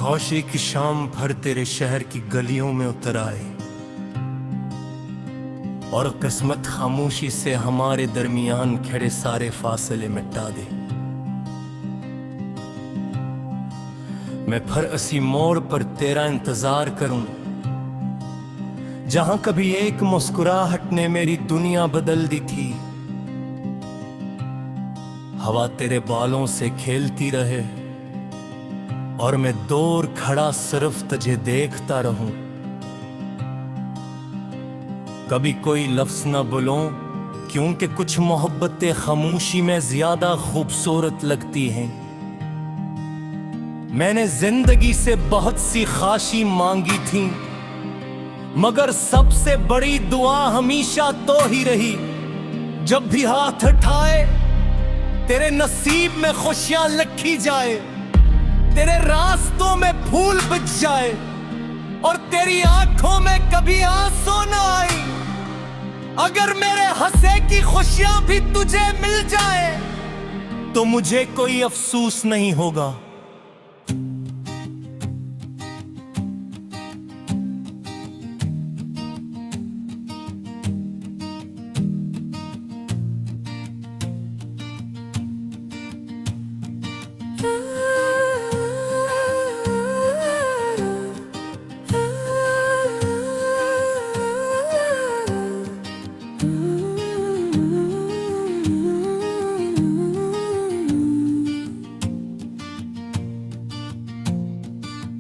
कौशिक शाम भर तेरे शहर की गलियों में उतर आए और किस्मत खामोशी से हमारे दरमियान खड़े सारे फासले मिटा दे। मैं फिर इसी मोड़ पर तेरा इंतजार करूं जहां कभी एक मुस्कुराहट ने मेरी दुनिया बदल दी थी। हवा तेरे बालों से खेलती रहे और मैं दूर खड़ा सिर्फ तुझे देखता रहूं। कभी कोई लफ्ज न बोलूं क्योंकि कुछ मोहब्बतें खामोशी में ज्यादा खूबसूरत लगती हैं। मैंने जिंदगी से बहुत सी ख्वाहिशें मांगी थी, मगर सबसे बड़ी दुआ हमेशा तो ही रही जब भी हाथ उठाए तेरे नसीब में खुशियां लिखी जाए, तेरे रास्तों में फूल बिछ जाए और तेरी आंखों में कभी आंसू न आए। अगर मेरे हंसे की खुशियां भी तुझे मिल जाए तो मुझे कोई अफसोस नहीं होगा।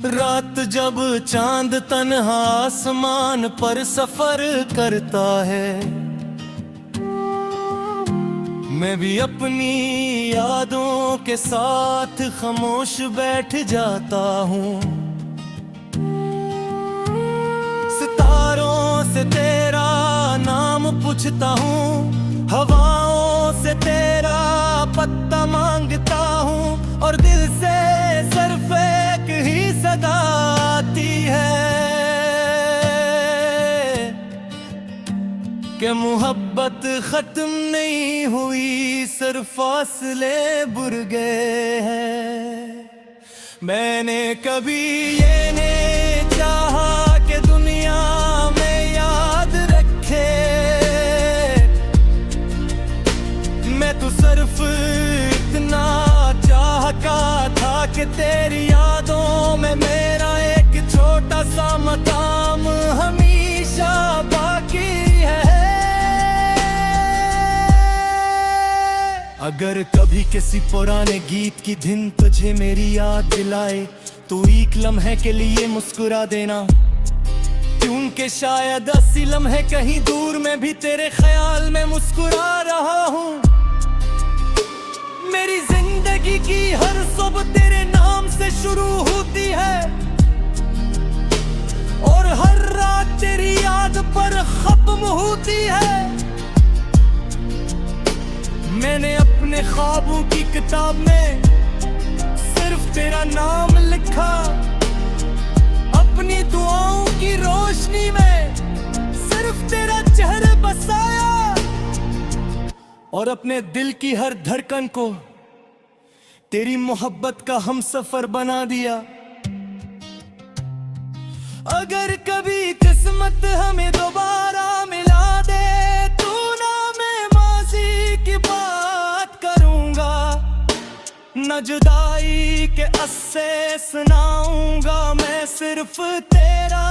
रात जब चांद तन्हा आसमान पर सफर करता है, मैं भी अपनी यादों के साथ खामोश बैठ जाता हूँ। सितारों से तेरा नाम पूछता हूँ, हवाओं से तेरा पत्ता मांगता हूँ और दिल से सिर्फ एक ही सदा आती है कि मोहब्बत खत्म नहीं हुई, सिर्फ फासले बुर गए हैं। मैंने कभी ये नहीं चाहा कि दुनिया में याद रखे, मैं तो सिर्फ इतना चाहता था कि तेरी यादों में मेरा एक छोटा सा मकाम हमेशा बाकी है। अगर कभी किसी पुराने गीत की धुन तुझे मेरी याद दिलाए तो एक लम्हे के लिए मुस्कुरा देना, क्योंकि शायद अस्सी लम्हे कहीं दूर में भी तेरे ख्याल में मुस्कुरा रहा हूँ। मेरी जिंदगी की हर सुबह तेरे नाम से शुरू होती है और हर रात तेरी याद पर खत्म होती है। मैंने अपने ख्वाबों की किताब में सिर्फ तेरा नाम लिखा, अपनी दुआओं की रोशनी में सिर्फ तेरा चेहरा बसाया और अपने दिल की हर धड़कन को तेरी मोहब्बत का हमसफर बना दिया। अगर कभी किस्मत हमें दोबारा मिला दे तो ना मैं माजी की बात करूंगा, न जुदाई के अस्से सुनाऊंगा, मैं सिर्फ तेरा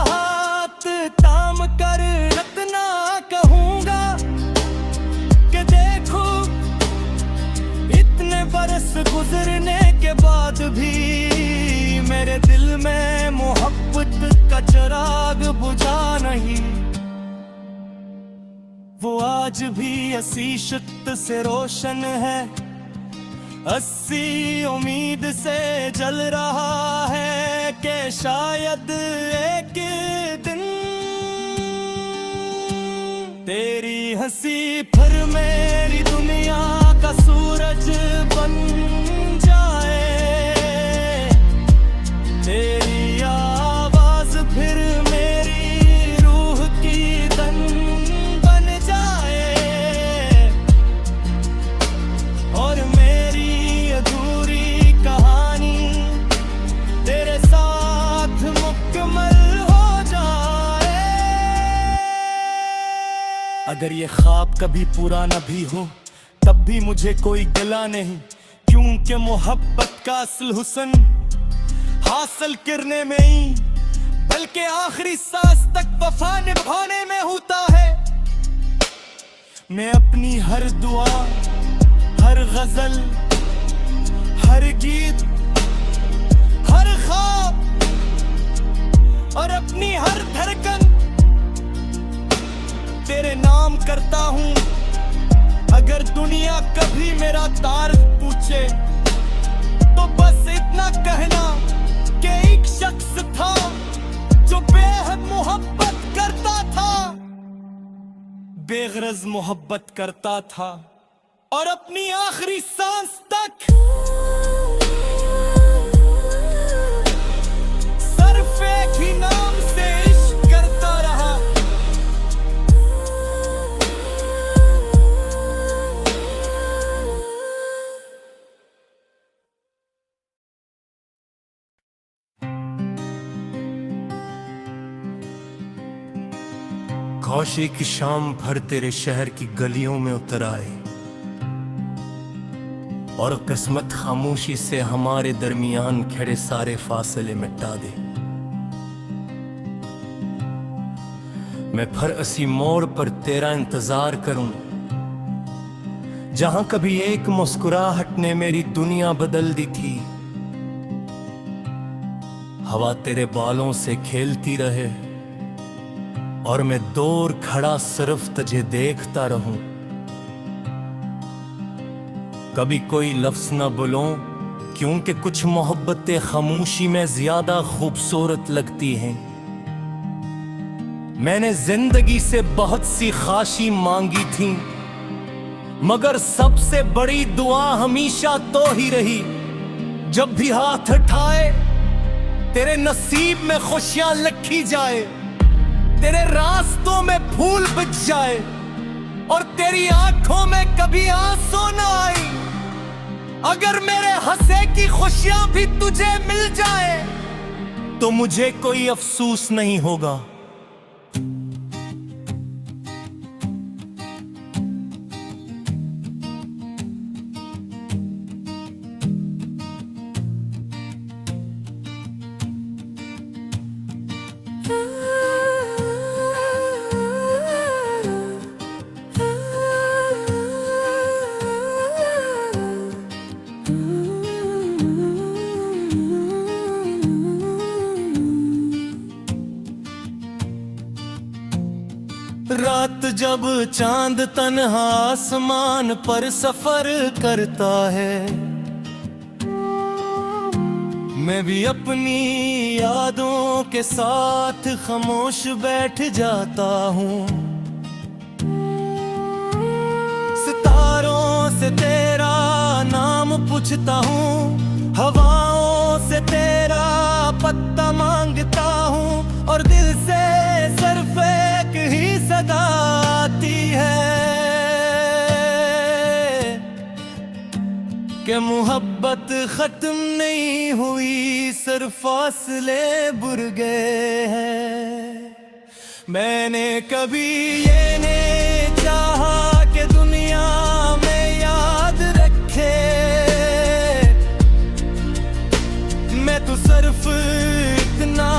हाथ थाम कर रखना कहूंगा कि देखो इतने बरस गुजरने के बाद भी मेरे दिल में मोहब्बत का चिराग बुझा नहीं, वो आज भी ऐसी शिद्दत से रोशन है, अस्सी उम्मीद से जल रहा है कि शायद एक दिन तेरी हंसी फिर मेरी दुनिया का सूरज बन जाए, तेरी आवाज फिर मेरी रूह की धन बन जाए और मेरी अधूरी कहानी तेरे अगर ये ख्वाब कभी पूरा न भी हो तब भी मुझे कोई गिला नहीं, क्योंकि मोहब्बत का असल हुस्न हासिल करने में ही बल्कि आखिरी सांस तक वफा निभाने में होता है। मैं अपनी हर दुआ, हर गजल, हर गीत, हर ख्वाब और अपनी हर धड़कन तेरे नाम करता हूँ। अगर दुनिया कभी मेरा तारीफ पूछे तो बस इतना कहना कि एक शख्स था जो बेहद मोहब्बत करता था, बेगरज मोहब्बत करता था और अपनी आखिरी सांस तक सिर्फ एक ही नाम से इश्क करता रहा। खौशी की शाम भर तेरे शहर की गलियों में उतर आए और किस्मत खामोशी से हमारे दरमियान खड़े सारे फासले मिटा दे। मैं फिर इसी मोड़ पर तेरा इंतजार करूं जहां कभी एक मुस्कुराहट ने मेरी दुनिया बदल दी थी। हवा तेरे बालों से खेलती रहे और मैं दूर खड़ा सिर्फ तुझे देखता रहूं। कभी कोई लफ्ज न बोलूं क्योंकि कुछ मोहब्बतें खामोशी में ज्यादा खूबसूरत लगती हैं। मैंने जिंदगी से बहुत सी खाशी मांगी थी, मगर सबसे बड़ी दुआ हमेशा तो ही रही जब भी हाथ उठाए तेरे नसीब में खुशियां लिखी जाए, तेरे रास्तों में फूल बिछ जाए और तेरी आंखों में कभी आंसू न आई। अगर मेरे हंसे की खुशियां भी तुझे मिल जाए तो मुझे कोई अफसोस नहीं होगा। रात जब चांद तन्हा आसमान पर सफर करता है, मैं भी अपनी यादों के साथ खामोश बैठ जाता हूँ। सितारों से तेरा नाम पूछता हूँ, हवाओं से तेरा पत्ता मांगता हूँ और दिल से सिर्फ एक ही सदा आती है कि मोहब्बत खत्म नहीं हुई, सिर्फ फासले बुर गए हैं। मैंने कभी ये नहीं चाहा कि दुनिया में याद रखे, मैं तो सिर्फ इतना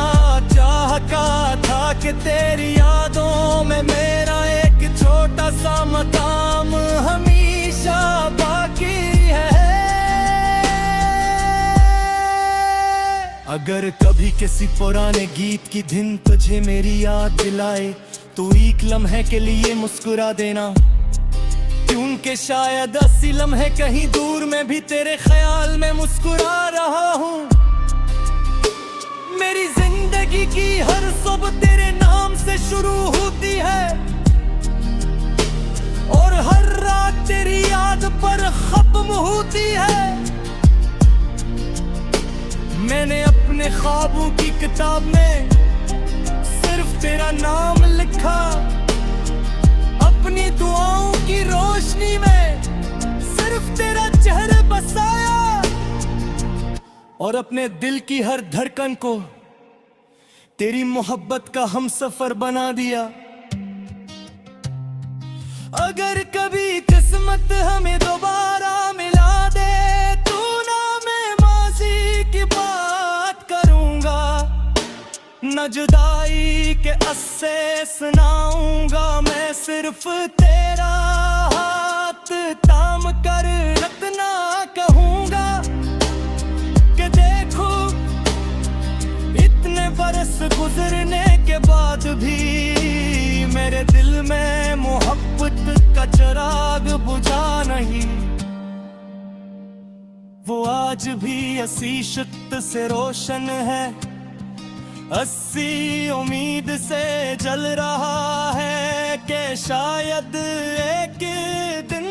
चाहता था कि तेरी यादों में मेरा एक छोटा सा मकाम हमेशा बाकी है। अगर कभी किसी पुराने गीत की धुन तुझे मेरी याद दिलाए तो एक लम्हे के लिए मुस्कुरा देना, क्योंकि शायद अस्सी लम्हे कहीं दूर में भी तेरे ख्याल में मुस्कुरा रहा हूँ। मेरी जिंदगी की हर सुबह तेरे नाम से शुरू होती है और हर रात तेरी याद पर खत्म होती है। मैंने अपने ख्वाबों की किताब में सिर्फ तेरा नाम लिखा, अपनी दुआओं की रोशनी में सिर्फ तेरा चेहरा बसाया और अपने दिल की हर धड़कन को तेरी मोहब्बत का हमसफर बना दिया। अगर कभी किस्मत हमें दोबारा मिला दे तू ना, मैं माजी की बात करूंगा, न जुदाई के अस्से सुनाऊंगा, मैं सिर्फ तेरा हाथ थाम कर रखना कहूंगा कि देखो इतने बरस गुजरने के बाद भी मेरे दिल में मोहब्बत का चिराग बुझा नहीं, वो आज भी असी शिद्दत से रोशन है, अस्सी उम्मीद से जल रहा है कि शायद एक दिन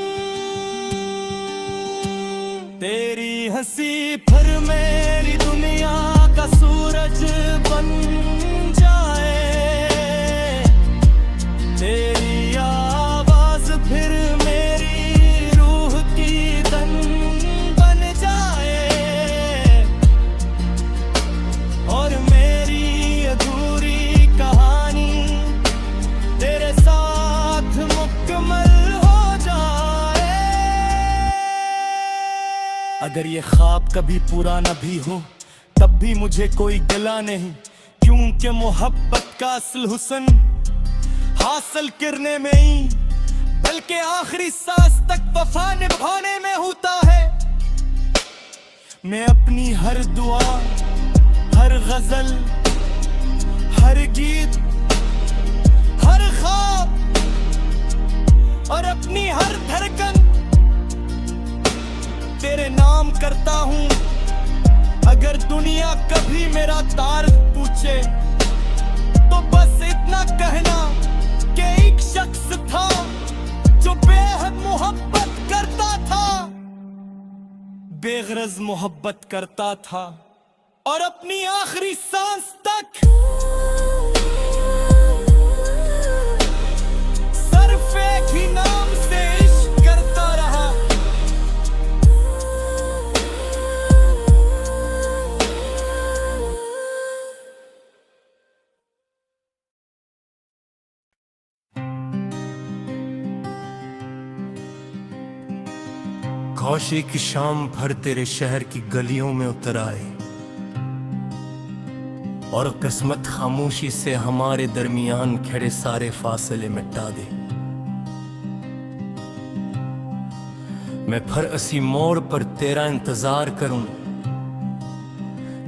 तेरी हंसी फिर मेरी दुनिया का सूरज बन जाए, तेरी आवाज फिर मेरी रूह की धन बन जाए, और मेरी अधूरी कहानी तेरे साथ मुकम्मल हो जाए। अगर ये ख्वाब कभी पूरा न भी हो तब भी मुझे कोई गिला नहीं, क्योंकि मोहब्बत का असल हुस्न हासिल करने में ही बल्कि आखिरी सांस तक वफा निभाने में होता है। मैं अपनी हर दुआ, हर गजल, हर गीत, हर ख्वाब और अपनी हर धड़कन तेरे नाम करता हूँ। अगर दुनिया कभी मेरा तारीफ पूछे तो बस इतना कहना कि एक शख्स था जो बेहद मोहब्बत करता था, बेगरज मोहब्बत करता था और अपनी आखिरी सांस तक सिर्फ एक ही नाम से इश्क करता रहा। कौशे की शाम भर तेरे शहर की गलियों में उतर आए और किस्मत खामोशी से हमारे दरमियान खड़े सारे फासले मिटा दे। मैं फिर असी मोड़ पर तेरा इंतजार करूं,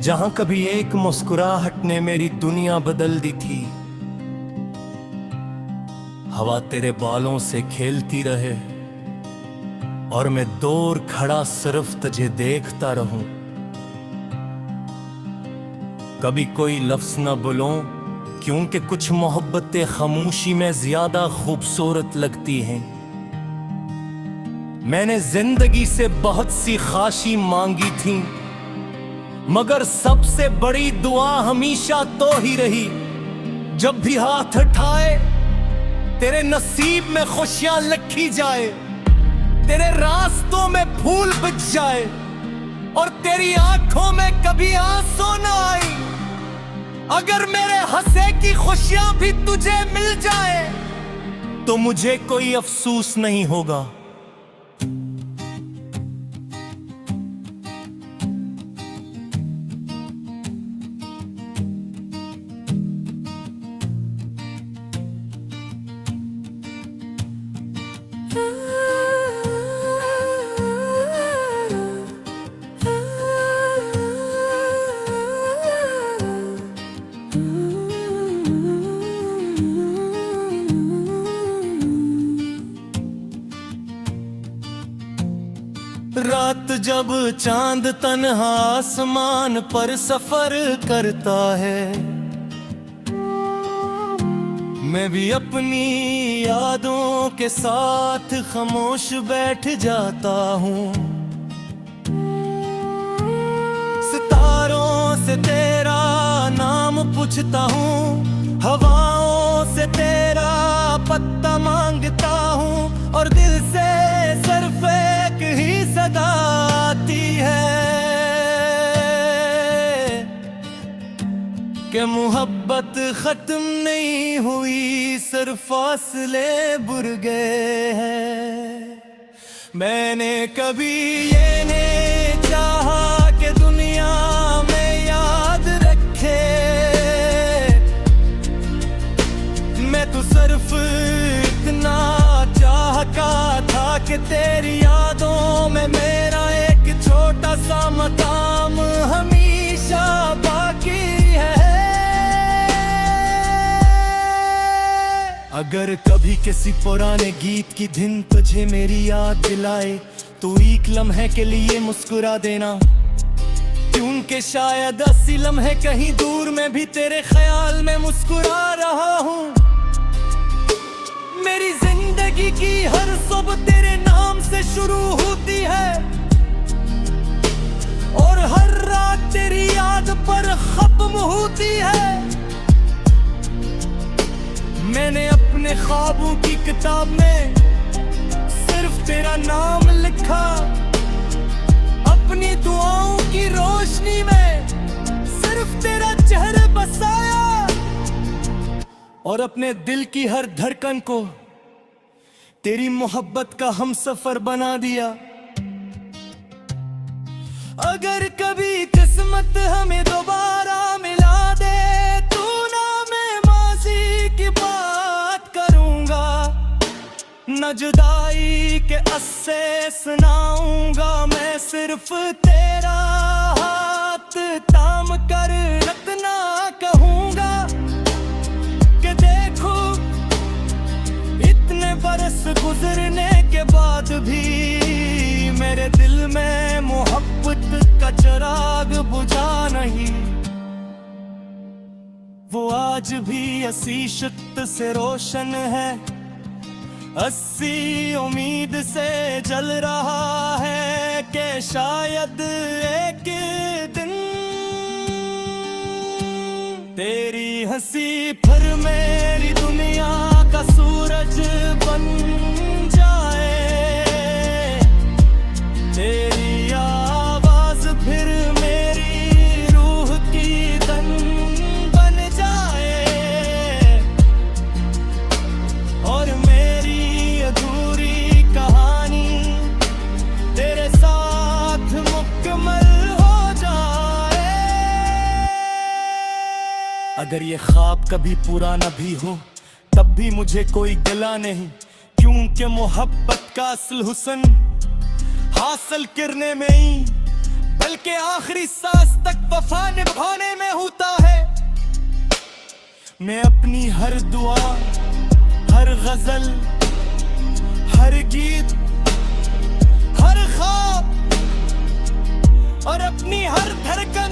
जहां कभी एक मुस्कुराहट ने मेरी दुनिया बदल दी थी। हवा तेरे बालों से खेलती रहे और मैं दूर खड़ा सिर्फ तुझे देखता रहूं। कभी कोई लफ्ज न बोलूं, क्योंकि कुछ मोहब्बतें खामोशी में ज्यादा खूबसूरत लगती हैं। मैंने जिंदगी से बहुत सी ख्वाहिशें मांगी थी, मगर सबसे बड़ी दुआ हमेशा तो ही रही, जब भी हाथ उठाए तेरे नसीब में खुशियां लिखी जाए, तेरे रास्तों में फूल बिछ जाए और तेरी आंखों में कभी आंसू न आई। अगर मेरे हंसे की खुशियां भी तुझे मिल जाए तो मुझे कोई अफसोस नहीं होगा। रात जब चांद तन्हा आसमान पर सफर करता है, मैं भी अपनी यादों के साथ खामोश बैठ जाता हूँ। सितारों से तेरा नाम पूछता हूँ, हवाओं से तेरा पत्ता मांगता हूँ और दिल से सिर्फ एक ही सदा आती है कि मोहब्बत खत्म नहीं हुई, सिर्फ फासले बुर गए हैं। मैंने कभी ये नहीं चाहा कि दुनिया में याद रखे, मैं तो सिर्फ इतना चाहता था कि तेरी यादों में मेरा एक छोटा सा मकाम हमेशा बाकी है। अगर कभी किसी पुराने गीत की धुन तुझे मेरी याद दिलाए तो एक लम्हे के लिए मुस्कुरा देना, क्योंकि शायद असली लम्हे कहीं दूर में भी तेरे ख्याल में मुस्कुरा रहा हूँ। मेरी जिंदगी की हर सुबह तेरे नाम से शुरू होती है और हर रात तेरी याद पर खत्म होती है। मैंने अपने ख्वाबों की किताब में सिर्फ तेरा नाम लिखा, अपनी दुआओं की रोशनी में सिर्फ तेरा चेहरा बसाया और अपने दिल की हर धड़कन को तेरी मोहब्बत का हमसफर बना दिया। अगर कभी किस्मत हमें दोबारा मिला दे तो ना मैं माजी की बात करूंगा, न जुदाई के अस्से सुनाऊंगा, मैं सिर्फ तेरा हाथ थाम कर इतना कहूंगा कि देखो इतने बरस गुजरने के बाद भी मेरे दिल में मोहब्बत का चिराग बुझा नहीं, वो आज भी असी शिद्दत से रोशन है, अस्सी उम्मीद से जल रहा है कि शायद एक दिन तेरी हंसी फिर मेरी दुनिया का सूरज बन जाए, तेरी आवाज फिर मेरी रूह की धन बन जाए और मेरी अधूरी कहानी तेरे साथ मुकम्मल हो जाए। अगर ये ख्वाब कभी पूरा न भी हो तब भी मुझे कोई गिला नहीं, क्योंकि मोहब्बत का असल हुस्न हासिल करने में ही बल्कि आखिरी सांस तक वफा निभाने में होता है। मैं अपनी हर दुआ, हर गजल, हर गीत, हर ख्वाब और अपनी हर धड़कन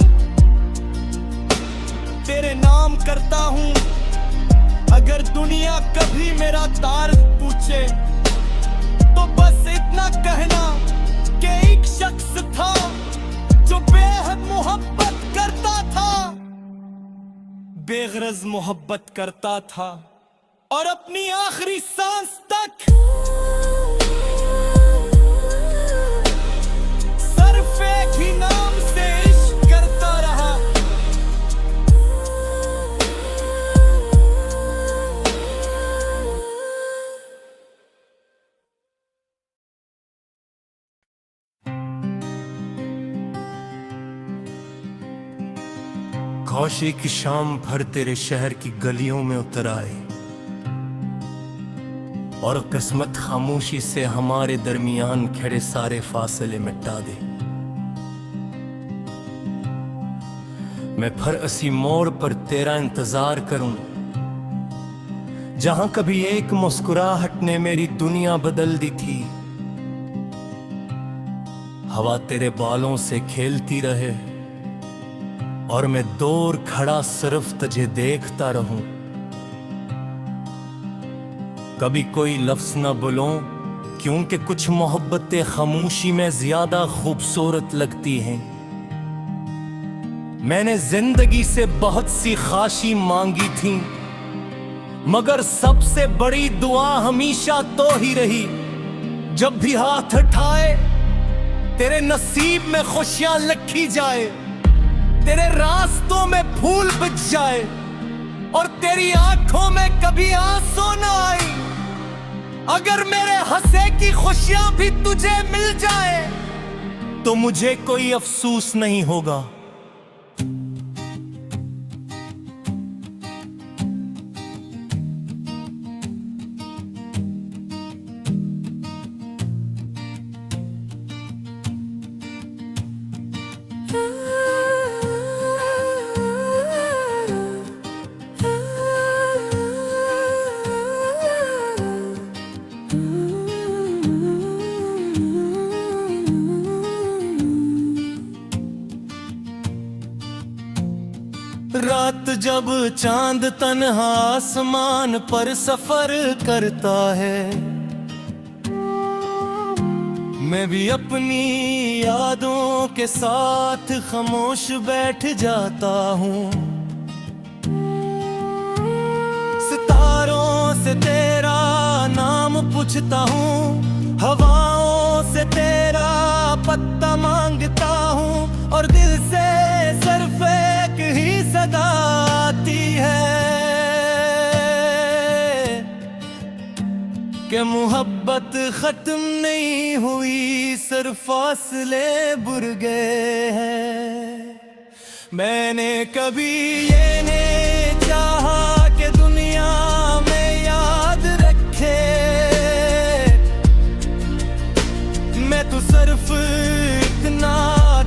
तेरे नाम करता हूँ। अगर दुनिया कभी मेरा तार पूछे तो बस इतना कहना कि एक शख्स था जो बेहद मोहब्बत करता था, बेगरज मोहब्बत करता था और अपनी आखिरी सांस तक सिर्फ एक ही नाम से इश्क करता रहा। खौशी की शाम भर तेरे शहर की गलियों में उतर आए और किस्मत खामोशी से हमारे दरमियान खड़े सारे फासले मिटा दे। मैं फिर असी मोड़ पर तेरा इंतजार करूं, जहां कभी एक मुस्कुराहट ने मेरी दुनिया बदल दी थी। हवा तेरे बालों से खेलती रहे और मैं दूर खड़ा सिर्फ तुझे देखता रहूं। कभी कोई लफ्ज न बोलूं, क्योंकि कुछ मोहब्बतें खामोशी में ज्यादा खूबसूरत लगती हैं। मैंने जिंदगी से बहुत सी ख्वाहिशें मांगी थीं, मगर सबसे बड़ी दुआ हमेशा तो ही रही, जब भी हाथ उठाए तेरे नसीब में खुशियां लिखी जाए। तेरे रास्तों में फूल बिछ जाए और तेरी आंखों में कभी आंसू न आए, अगर मेरे हंसे की खुशियां भी तुझे मिल जाए तो मुझे कोई अफसोस नहीं होगा। रात जब चांद तन्हा आसमान पर सफर करता है, मैं भी अपनी यादों के साथ खामोश बैठ जाता हूँ। सितारों से तेरा नाम पूछता हूँ, हवाओं से तेरा पत्ता मांगता हूँ और दिल से सिर्फ एक ही सदा आती है कि मोहब्बत खत्म नहीं हुई, सिर्फ फासले बुर गए हैं। मैंने कभी ये नहीं चाहा कि दुनिया में याद रखे, मैं तो सिर्फ इतना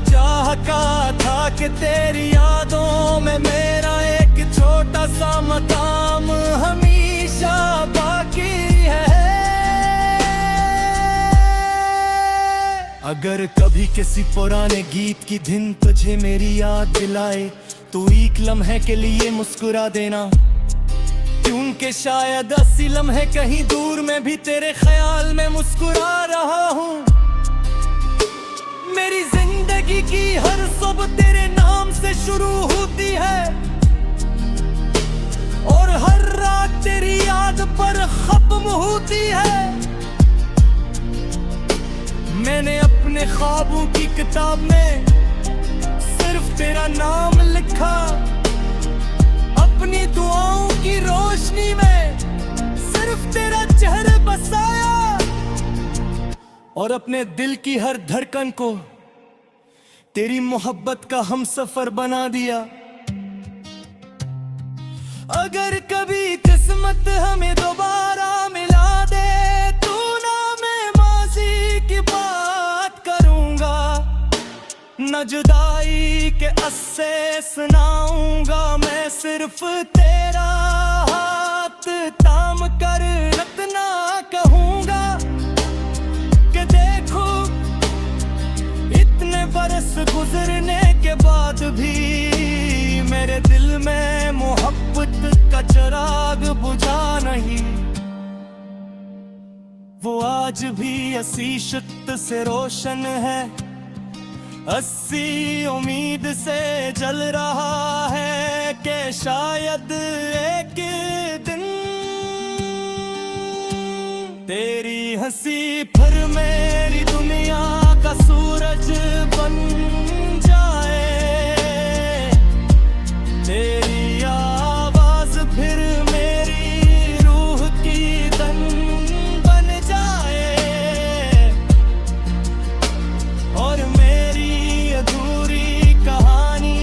चाहता था कि तेरी यादों में मेरा एक छोटा सा मकाम हमेशा बाकी है। अगर कभी किसी पुराने गीत की धुन तुझे मेरी याद दिलाए तो एक लम्हे के लिए मुस्कुरा देना, क्योंकि शायद असली लम्हे कहीं दूर में भी तेरे ख्याल में मुस्कुरा रहा हूँ। मेरी जिंदगी की हर सुबह तेरे नाम से शुरू होती है और हर रात तेरी याद पर खत्म होती है। मैंने अपने ख्वाबों की किताब में सिर्फ तेरा नाम लिखा, अपनी दुआओं की रोशनी में सिर्फ तेरा चेहरा बसाया और अपने दिल की हर धड़कन को तेरी मोहब्बत का हमसफर बना दिया। अगर कभी किस्मत हमें दोबारा मिला दे तो ना मैं माजी की बात करूंगा, न जुदाई के अस्से सुनाऊंगा, मैं सिर्फ तेरा हाथ थाम कर इतना कहूंगा कि देखो इतने बरस गुजरने के बाद भी मेरे दिल में मोहब्बत का चिराग बुझा नहीं, वो आज भी असी शिद्दत से रोशन है, अस्सी उम्मीद से जल रहा है कि शायद एक दिन तेरी हंसी फिर मेरी दुनिया का सूरज बन जाए, तेरी आवाज फिर मेरी रूह की धन बन जाए और मेरी अधूरी कहानी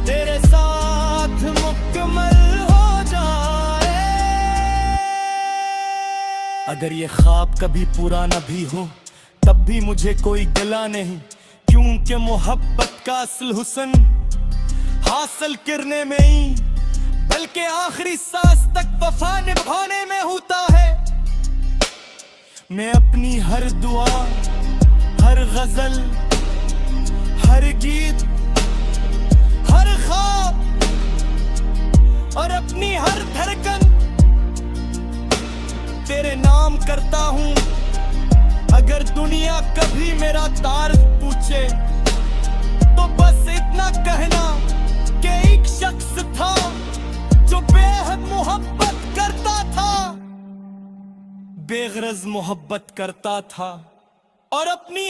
तेरे साथ मुकम्मल हो जाए। अगर ये ख्वाब कभी पूरा न भी हो तब भी मुझे कोई गिला नहीं, क्योंकि मोहब्बत का असल हुस्न हासिल करने में ही बल्कि आखिरी सांस तक वफा निभाने में होता है। मैं अपनी हर दुआ, हर गजल, हर गीत, हर ख्वाब और अपनी हर धड़कन तेरे नाम करता हूँ। अगर दुनिया कभी मेरा तारीफ पूछे तो बस इतना कहना कि एक शख्स था जो बेहद मोहब्बत करता था, बेगरज मोहब्बत करता था और अपनी